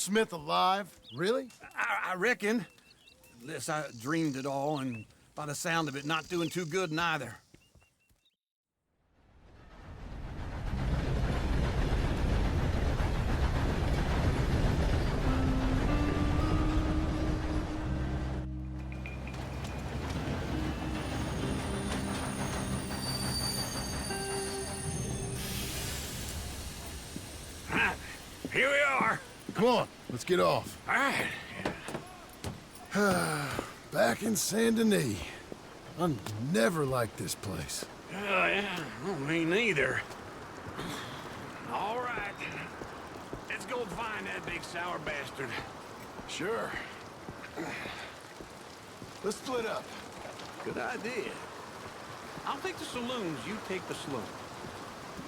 Smith alive? Really? I reckon. Unless I dreamed it all, and by the sound of it, not doing too good neither. Here we are. Come on, let's get off. All right. Back in Saint Denis. I never liked this place. Yeah, well, me neither. All right. Let's go find that big sour bastard. Sure. Let's split up. Good idea. I'll take the saloons, you take the slums.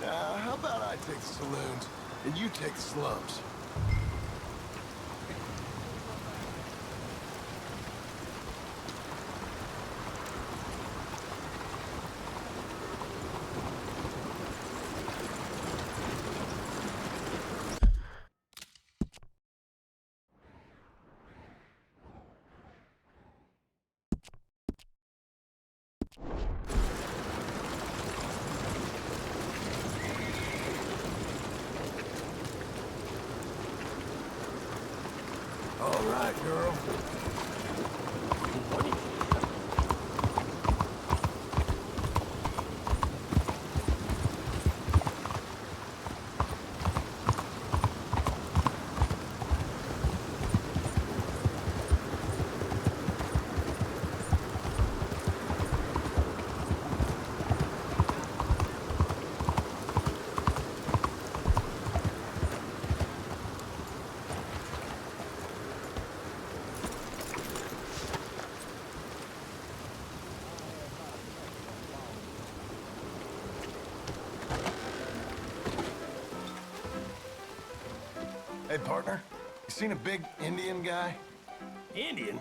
Now, how about I take the saloons and you take the slums? All right, girl. Hey, partner. You seen a big Indian guy? Indian?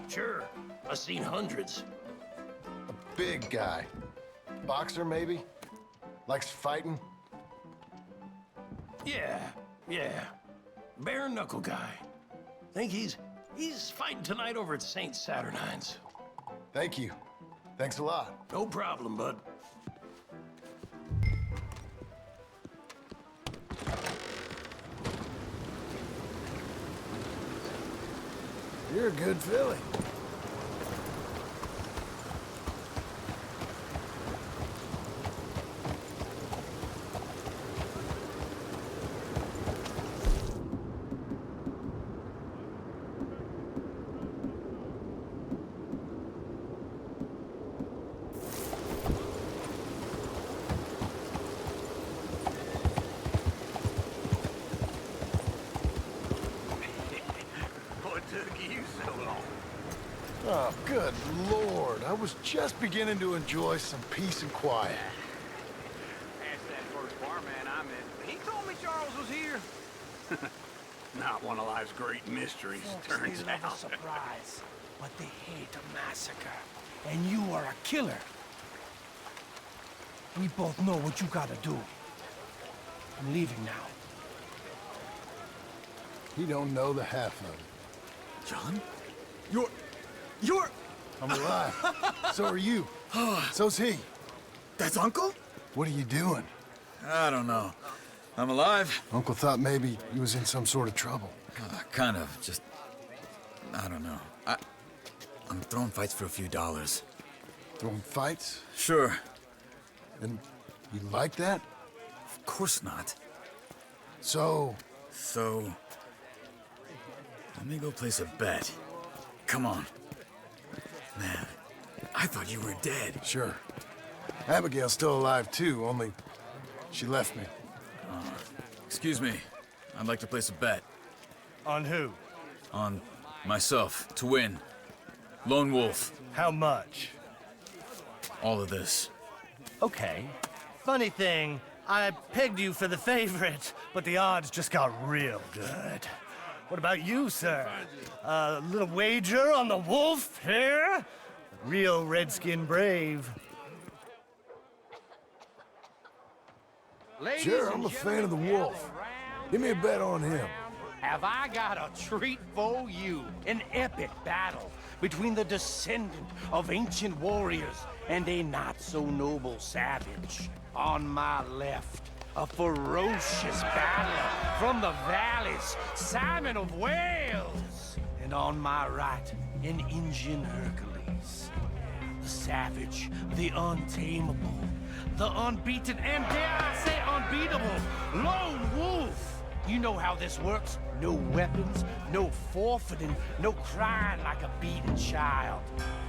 Sure. I've seen hundreds. A big guy. Boxer, maybe? Likes fighting? Yeah. Bare knuckle guy. Think he's fighting tonight over at St. Saturnine's. Thank you. Thanks a lot. No problem, bud. You're a good filly. What took you so long? Oh, good Lord. I was just beginning to enjoy some peace and quiet. Asked that first barman I met. He told me Charles was here. Not one of life's great mysteries, turns They love a out. surprise, but they hate a massacre. And you are a killer. We both know what you gotta do. I'm leaving now. He don't know the half of it. John? You're... I'm alive. So are you. So's he. That's Uncle? What are you doing? I don't know. I'm alive. Uncle thought maybe he was in some sort of trouble. Kind of. Just... I don't know. I'm throwing fights for a few dollars. Throwing fights? Sure. And you like that? Of course not. So, So... let me go place a bet. Come on. Man, I thought you were dead. sure. Abigail's still alive too, only she left me. Excuse me. I'd like to place a bet. On who? On myself, to win. Lone Wolf. How much? All of this. Okay. Funny thing, I pegged you for the favorite, but the odds just got real good. What about you, sir? A little wager on the wolf here? Real redskin brave. Sure, I'm a fan of the wolf. Give me a bet on him. have I got a treat for you. An epic battle between the descendant of ancient warriors and a not-so-noble savage. On my left, a ferocious battler from the valleys, Simon of Wales. And on my right, an Indian Hercules. The savage, the untamable, the unbeaten, and dare I say unbeatable, Lone Wolf. You know how this works. No weapons, no forfeiting, no crying like a beaten child.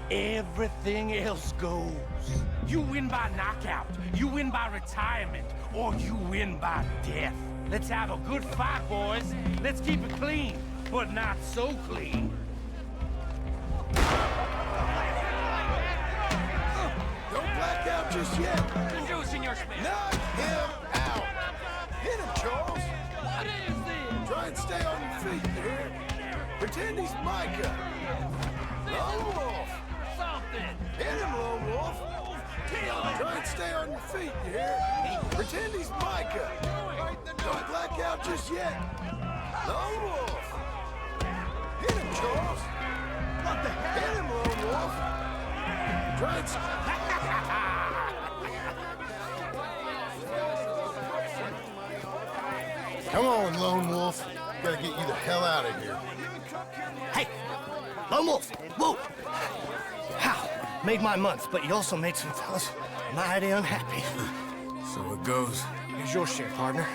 Everything else goes. You win by knockout, you win by retirement, or you win by death. Let's have a good fight, boys. Let's keep it clean, but not so clean. Don't black out just yet. Do, Senor Smith. Knock him out. Hit him, Charles. What is this? Try and stay on your feet, you hear? Pretend he's Micah. Lone Wolf. Something. Hit him, Lone Wolf. Try and stay on your feet, you hear? Pretend he's Micah. Don't black out just yet. Lone Wolf. Hit him, Charles. What the hell? Hit him, Lone Wolf. Try and... Come on, Lone Wolf. Gotta get you the hell out of here. Hey, Lone Wolf, whoa! How? Made my month, but you also made some fellas mighty unhappy. So it goes. Here's your share, partner.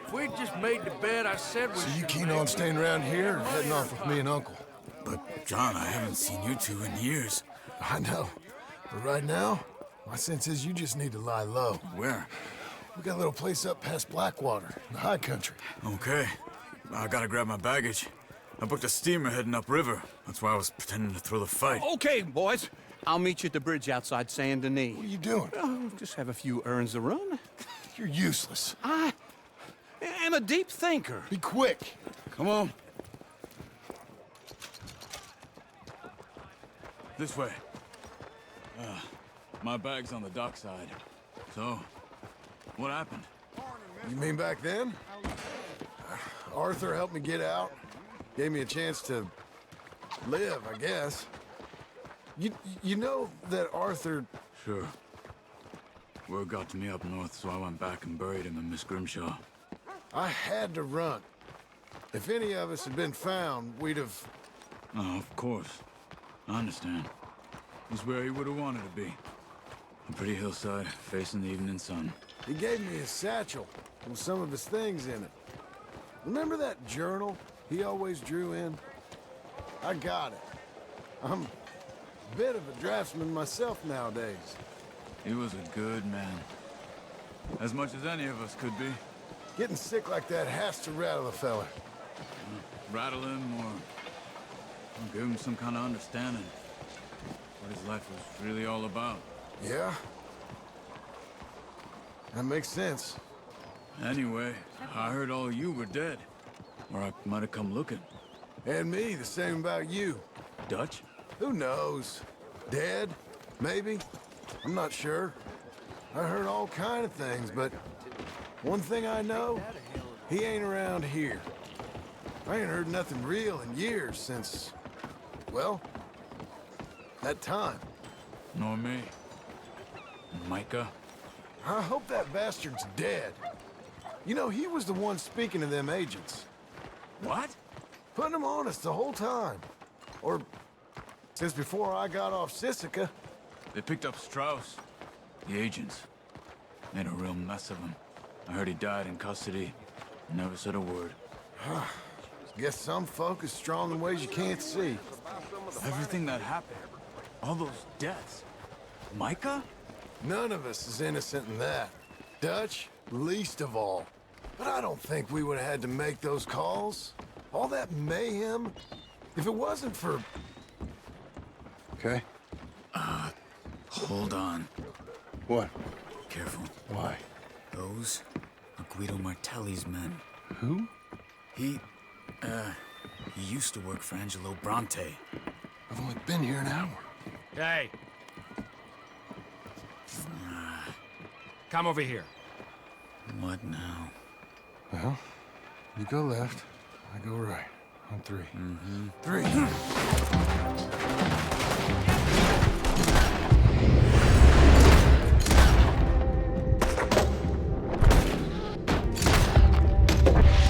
If we just made the bed, I said we So you keen on staying around here or heading off with me and Uncle? But, John, I haven't seen you two in years. I know. But right now, my sense is you just need to lie low. Where? We got a little place up past Blackwater, in the high country. Okay. I gotta grab my baggage. I booked a steamer heading upriver. That's why I was pretending to throw the fight. Okay, boys. I'll meet you at the bridge outside Saint Denis. What are you doing? Oh, just have a few errands to run. You're useless. I am a deep thinker. Be quick. Come on. This way. My bag's on the dockside. So, what happened? You mean back then? Arthur helped me get out. Gave me a chance to live, I guess. You know that Arthur... Sure. Word got to me up north, so I went back and buried him in Miss Grimshaw. I had to run. If any of us had been found, we'd have... Oh, of course. I understand. He's where he would have wanted to be. A pretty hillside, facing the evening sun. He gave me his satchel with some of his things in it. Remember that journal he always drew in? I got it. I'm a bit of a draftsman myself nowadays. He was a good man. As much as any of us could be. Getting sick like that has to rattle a fella. Rattle him or give him some kind of understanding. What his life was really all about. Yeah? That makes sense. Anyway, I heard all you were dead. Or I might have come looking. And me, the same about you. Dutch? Who knows? Dead? Maybe? I'm not sure. I heard all kind of things, but one thing I know, he ain't around here. I ain't heard nothing real in years since, well, that time. Nor me. Micah? I hope that bastard's dead. You know, he was the one speaking to them agents. What? Putting them on us the whole time. Or since before I got off Sisika. They picked up Strauss. The agents. Made a real mess of him. I heard he died in custody. Never said a word. Guess some folk is strong in ways you can't see. Everything that happened. All those deaths. Micah? None of us is innocent in that. Dutch, least of all. But I don't think we would have had to make those calls. All that mayhem. If it wasn't for... Okay. Hold on. What? Careful. Why? Those are Guido Martelli's men. Who? He used to work for Angelo Bronte. I've only been here an hour. Hey. Come over here. What now? Well, You go left, I go right. On three. Mm-hmm. Three.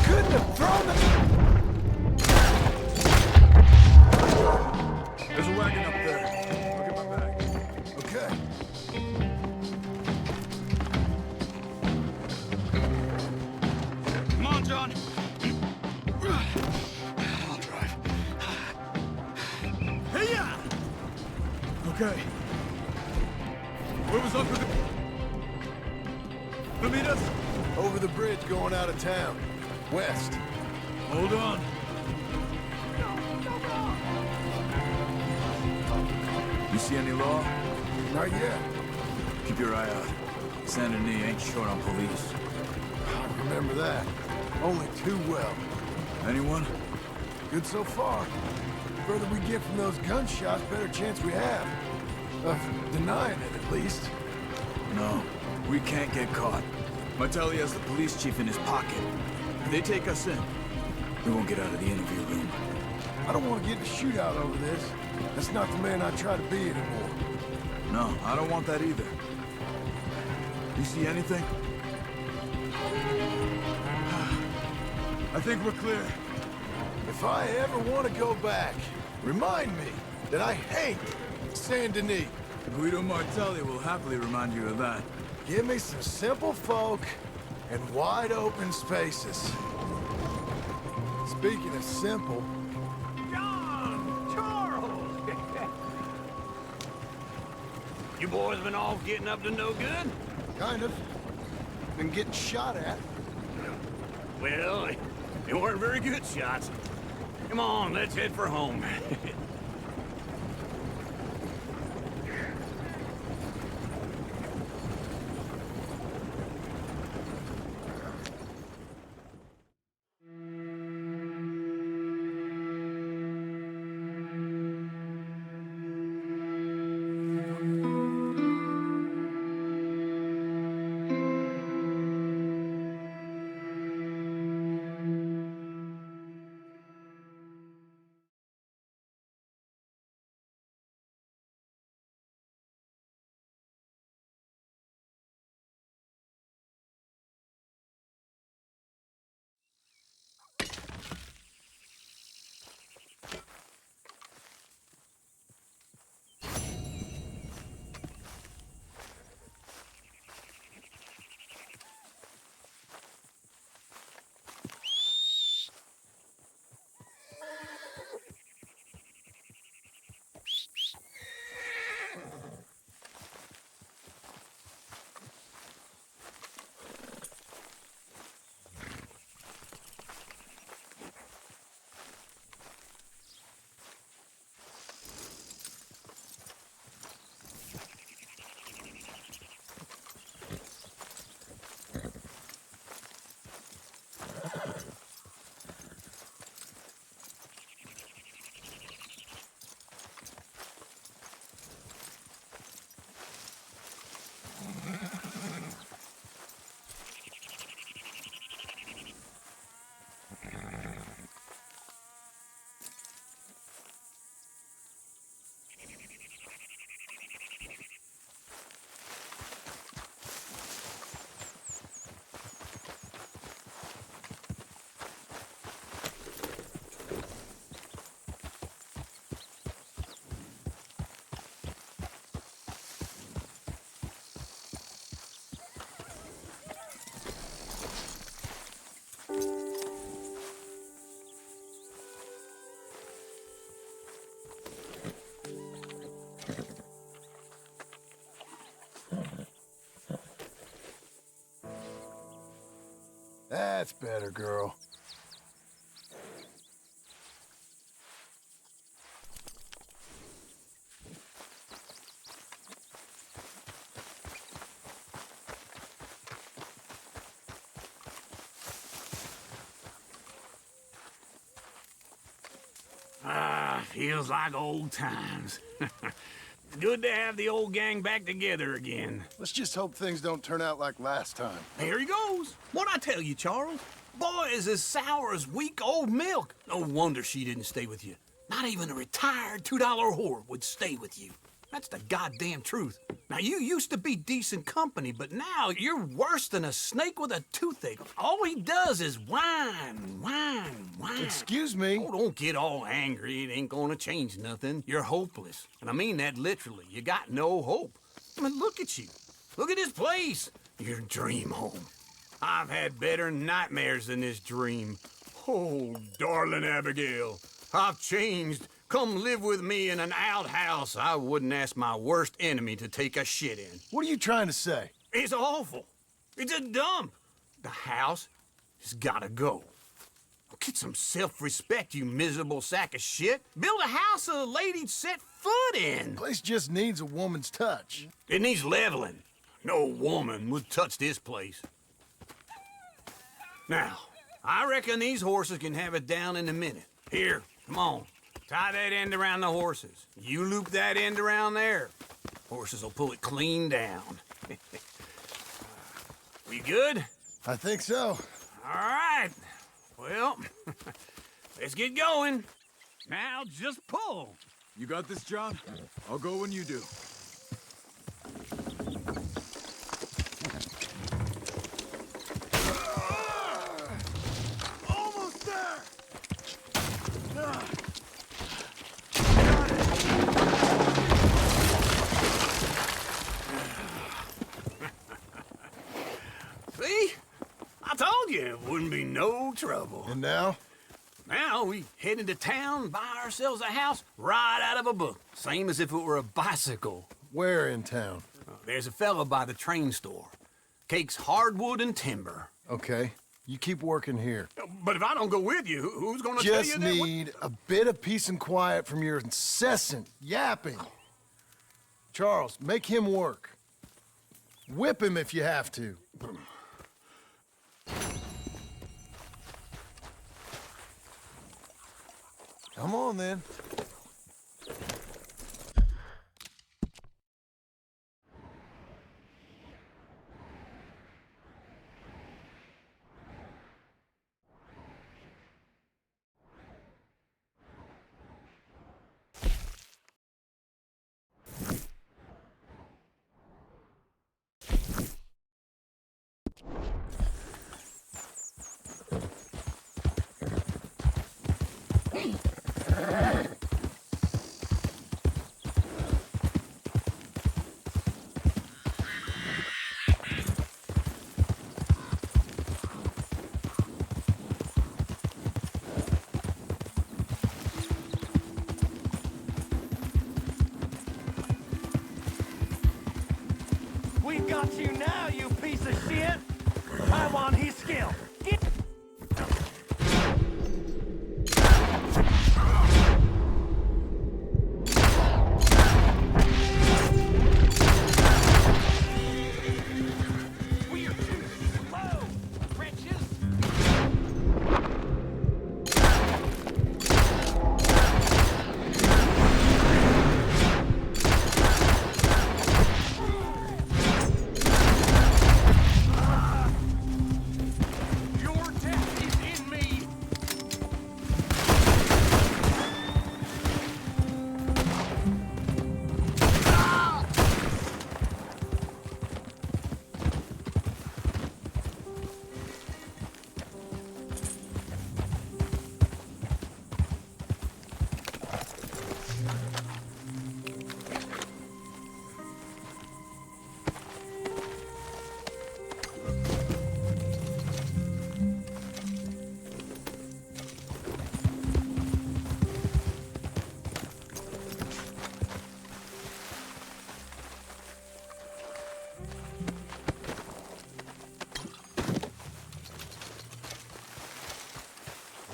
Couldn't have thrown it. There's a wagon up there. Look at my back. Okay. Come on, John. I'll drive. Hey-ya! Okay. Where was Uncle? Gonna meet us? Over the bridge going out of town. West. Hold on. You see any law? Not yet. Keep your eye out. Saint Denis ain't short on police. I remember that. Only too well. Anyone? Good so far. The further we get from those gunshots, better chance we have. Of denying it, at least. No, we can't get caught. Martelli has the police chief in his pocket. If they take us in, we won't get out of the interview room. I don't want to get in a shootout over this. That's not the man I try to be anymore. No, I don't want that either. You see anything? I think we're clear. If I ever want to go back, remind me that I hate Saint Denis. Guido Martelli will happily remind you of that. Give me some simple folk and wide open spaces. Speaking of simple, John! Charles! You boys been off getting up to no good? kind of. Been getting shot at. Well, they weren't very good shots. Come on, let's head for home. That's better, girl. Feels like old times. Good to have the old gang back together again. Let's just hope things don't turn out like last time. Here he goes. What'd I tell you, Charles? Boy is as sour as weak old milk. No wonder she didn't stay with you. Not even a retired $2 whore would stay with you. That's the goddamn truth. Now, you used to be decent company, but now you're worse than a snake with a toothache. All he does is whine. Excuse me? Oh, don't get all angry. It ain't gonna change nothing. You're hopeless. And I mean that literally. You got no hope. I mean, look at you. Look at this place. Your dream home. I've had better nightmares than this dream. Oh, darling Abigail, I've changed. Come live with me in an outhouse I wouldn't ask my worst enemy to take a shit in. What are you trying to say? It's awful. It's a dump. The house has gotta go. Get some self-respect, you miserable sack of shit. Build a house a lady'd set foot in. Place just needs a woman's touch. It needs leveling. No woman would touch this place. Now, I reckon these horses can have it down in a minute. Here, come on. Tie that end around the horses. You loop that end around there. Horses will pull it clean down. We good? I think so. All right. Well, let's get going. Now just pull. You got this, John? I'll go when you do. Almost there! See? I told you it wouldn't be no trouble. And now? Now we head into town, buy ourselves a house right out of a book. Same as if it were a bicycle. Where in town? There's a fella by the train store. Cakes hardwood and timber. Okay, you keep working here. But if I don't go with you, who's gonna tell you Just that? need a bit of peace and quiet from your incessant yapping. Charles, make him work. Whip him if you have to. Come on, then. We've got you now, you piece of shit! I want his skill. Get We're too slow, wretches. Your death is in me.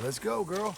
Let's go, girl.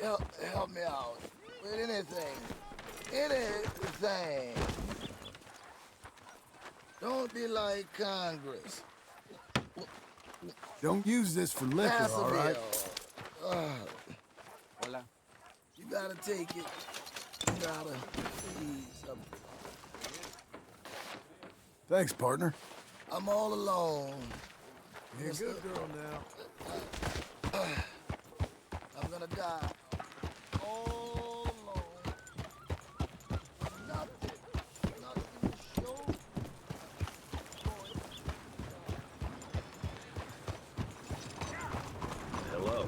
help me out with anything. Anything. Don't be like Congress. Don't use this for liquor, Pass a all right? bill. You gotta take it. You gotta please. Thanks, partner. I'm all alone. You're a good girl now. I'm gonna die. All alone. Nothing to show. Hello.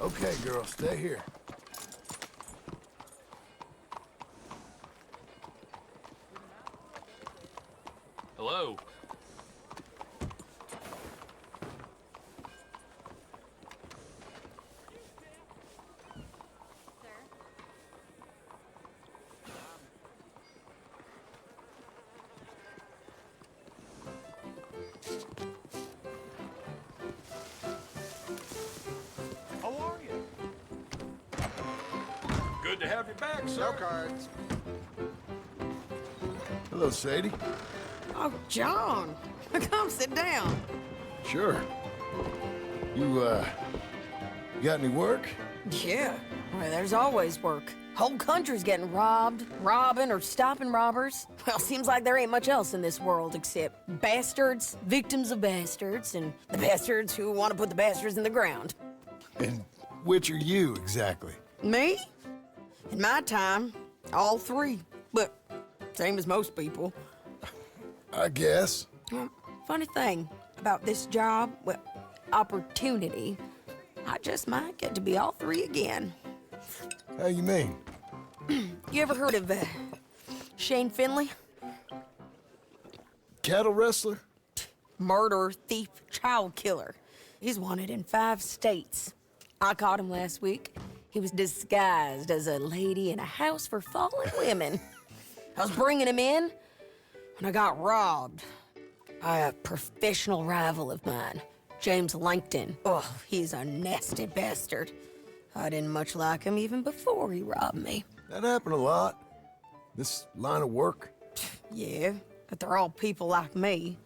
Okay, girl, stay here. Hello. How are you? Good to have you back, sir. No cards. Hello, Sadie. Oh, John, come sit down. Sure. You got any work? Yeah, well, there's always work. Whole country's getting robbed, robbing, or stopping robbers. Well, seems like there ain't much else in this world except bastards, victims of bastards, and the bastards who want to put the bastards in the ground. And which are you, exactly? Me? In my time, all three. But same as most people. I guess. Well, funny thing about this job, well, opportunity, I just might get to be all three again. How you mean? You ever heard of Shane Finley? Cattle wrestler? Murderer, thief, child killer. He's wanted in 5 states. I caught him last week. He was disguised as a lady in a house for fallen women. I was bringing him in, and I got robbed by a professional rival of mine, James Langton. Oh, he's a nasty bastard. I didn't much like him even before he robbed me. That happened a lot. This line of work. Yeah, but they're all people like me.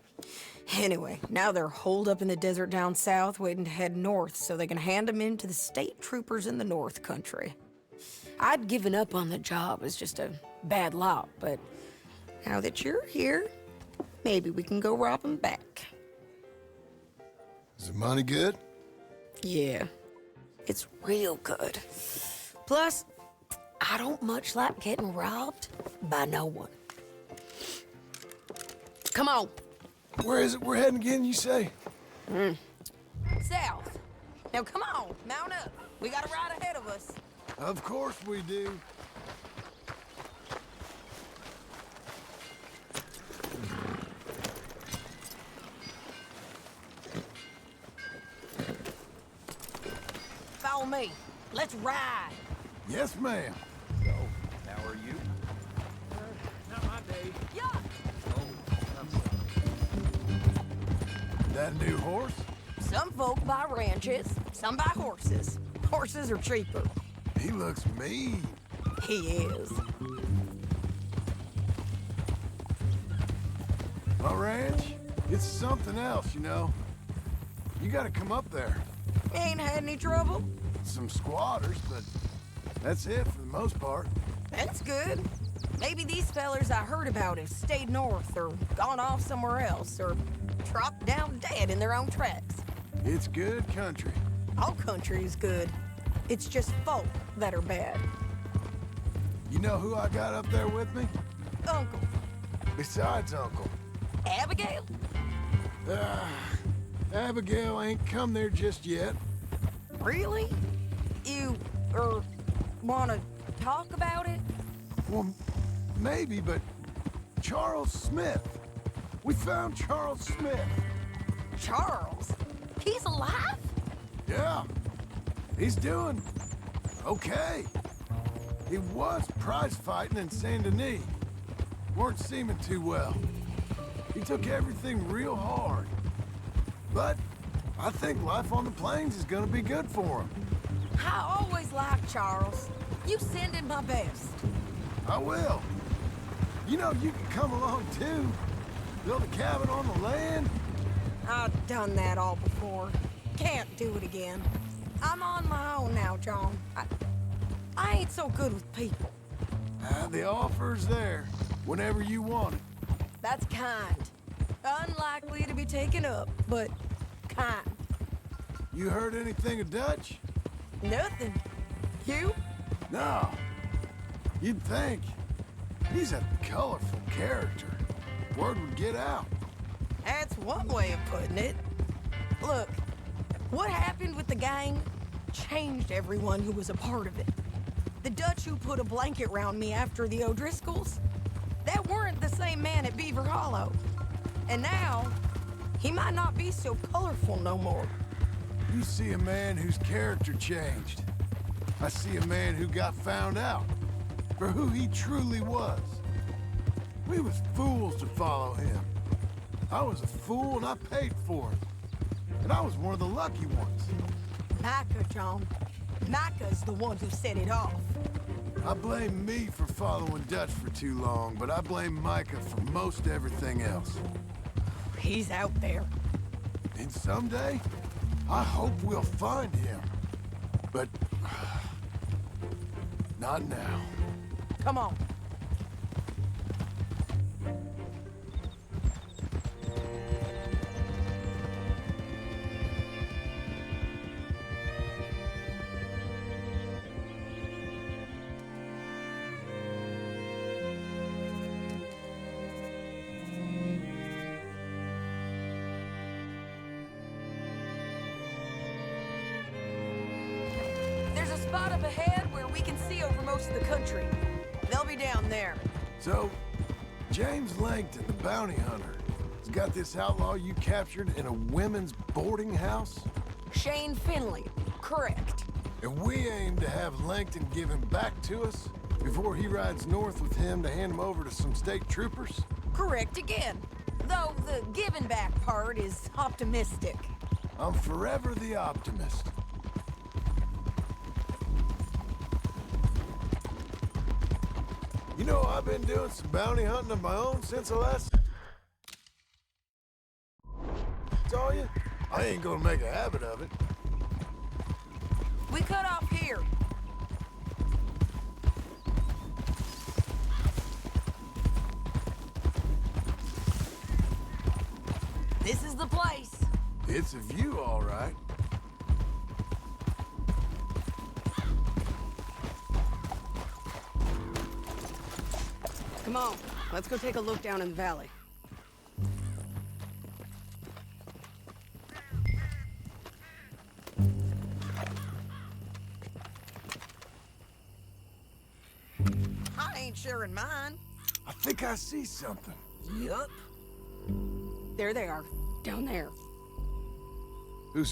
Anyway, now they're holed up in the desert down south, waiting to head north so they can hand them in to the state troopers in the north country. I'd given up on the job as just a bad lot, but now that you're here, maybe we can go rob them back. Is the money good? Yeah, it's real good. Plus, I don't much like getting robbed by no one. Come on. Where is it we're heading again, you say? South. Now come on, mount up. We got a ride ahead of us. Of course we do. Follow me. Let's ride. Yes, ma'am. How are you? Not my day. Yeah. That a new horse? Some folk buy ranches, some buy horses. Horses are cheaper. He looks mean. He is. My ranch, it's something else, you know. You gotta come up there. Ain't had any trouble? Some squatters, but that's it for the most part. That's good. Maybe these fellers I heard about have stayed north or gone off somewhere else or dropped down dead in their own tracks. It's good country. All country is good. It's just folk that are bad. You know who I got up there with me? Uncle. Besides Uncle. Abigail? Abigail ain't come there just yet. Really? You, wanna talk about it? Well, maybe, but Charles Smith. We found Charles Smith. Charles? He's alive? Yeah, he's doing okay. He was prize fighting in Saint Denis. Weren't seeming too well. He took everything real hard. But I think life on the plains is gonna be good for him. I always liked Charles. You send him my best. I will. You know, you can come along too. Build a cabin on the land. I've done that all before. Can't do it again. I'm on my own now, John. I ain't so good with people. The offer's there whenever you want it. That's kind. Unlikely to be taken up, but kind. You heard anything of Dutch? Nothing. You? No. You'd think. He's a colorful character. Word would get out. That's one way of putting it. Look, what happened with the gang changed everyone who was a part of it. The Dutch who put a blanket round me after the O'Driscolls, that weren't the same man at Beaver Hollow. And now, he might not be so colorful no more. You see a man whose character changed. I see a man who got found out for who he truly was. We was fools to follow him. I was a fool and I paid for it. And I was one of the lucky ones. Micah, John. Micah's the one who set it off. I blame me for following Dutch for too long, but I blame Micah for most everything else. He's out there. And someday, I hope we'll find him. But not now. Come on. There's a spot up ahead where we can see over most of the country. They'll be down there. So, James Langton, the bounty hunter, has got this outlaw you captured in a women's boarding house? Shane Finley, correct. And we aim to have Langton give him back to us before he rides north with him to hand him over to some state troopers? Correct again. Though the giving back part is optimistic. I'm forever the optimist. You know, I've been doing some bounty hunting of my own since I last saw you. I ain't gonna make a habit of it. We cut off here. This is the place. It's a view, all right. Come on, let's go take a look down in the valley. I ain't sharing mine. I think I see something. Yup. There they are, down there. Who's who?